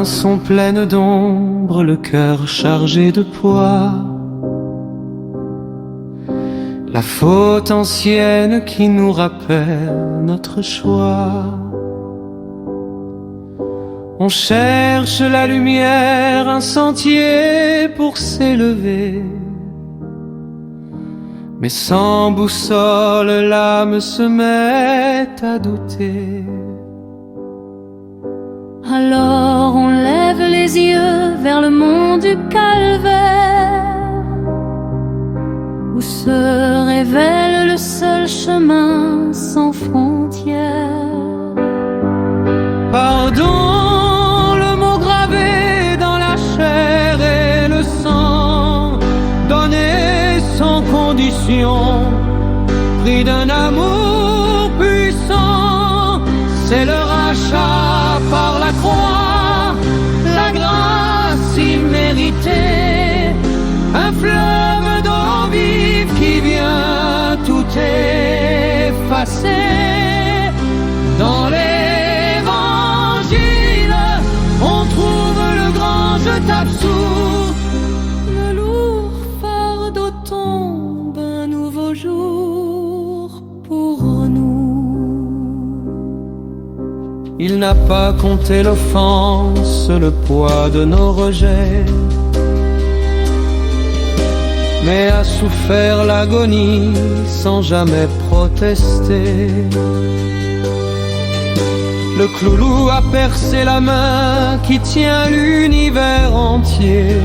mains sont pleines d'ombre, le cœur chargé de poids. La faute ancienne qui nous rappelle notre choix. On cherche la lumière, un sentier pour s'élever. Mais sans boussole, l'âme se met à douter. Alors on lève les yeux vers le mont du calvaire, où se révèle le seul chemin sans frontières. Pardon, le mot gravé dans la chair et le sang, donné sans condition, pris d'un amour puissant, c'est le rachat par la croix, la grâce imméritée, un fleuve d'eau vive qui vient tout effacer. Dans l'évangile, on trouve le grand je t'absous. Le lourd fardeau tombe, un nouveau jour pour nous. Il n'a pas compté l'offense, le poids de nos rejets, mais a souffert l'agonie sans jamais protester. Le cloulou a percé la main qui tient l'univers entier,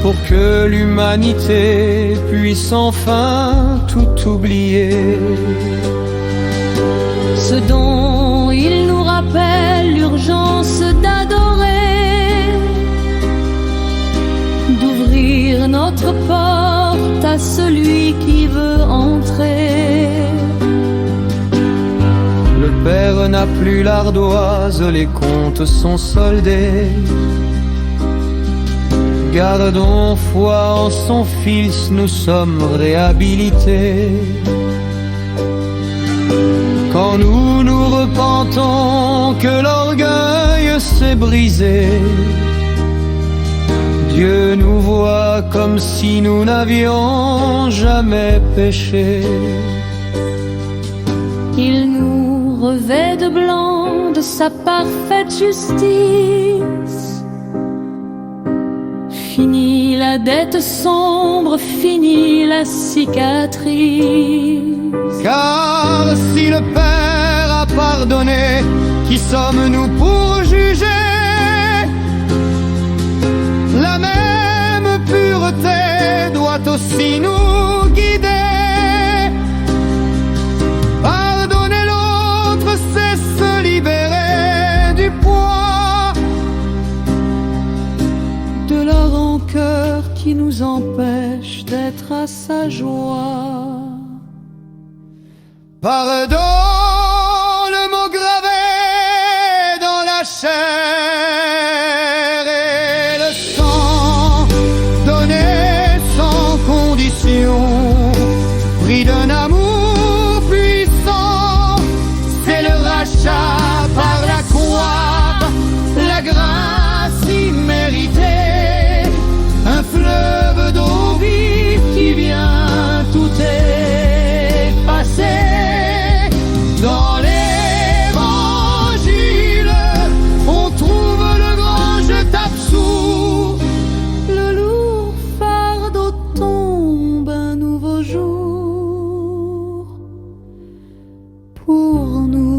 pour que l'humanité puisse enfin tout oublier. Ce dont il nous rappelle l'urgence d'adorer, d'ouvrir notre porte à celui qui veut entrer. Le Père n'a plus l'ardoise, les comptes sont soldés. Gardons foi en son Fils, nous sommes réhabilités. Quand nous nous repentons que l'orgueil s'est brisé, Dieu nous voit comme si nous n'avions jamais péché. Il nous revêt de blanc de sa parfaite justice. Fini la dette sombre, fini la cicatrice. Car si le Père a pardonné, qui sommes-nous pour juger? La même pureté doit aussi nous guider. Pardonner l'autre, c'est se libérer du poids de la rancœur qui nous empêche d'être à sa joie. Pardon, le mot gravé dans la chair et le sang, donné sans condition, pris d'un amour puissant, c'est le rachat par la croix, la grâce imméritée, un fleuve d'eau vive qui vient tout effacer. Dans l'évangile, on trouve le grand je t'absous. Le lourd fardeau tombe, un nouveau jour pour nous.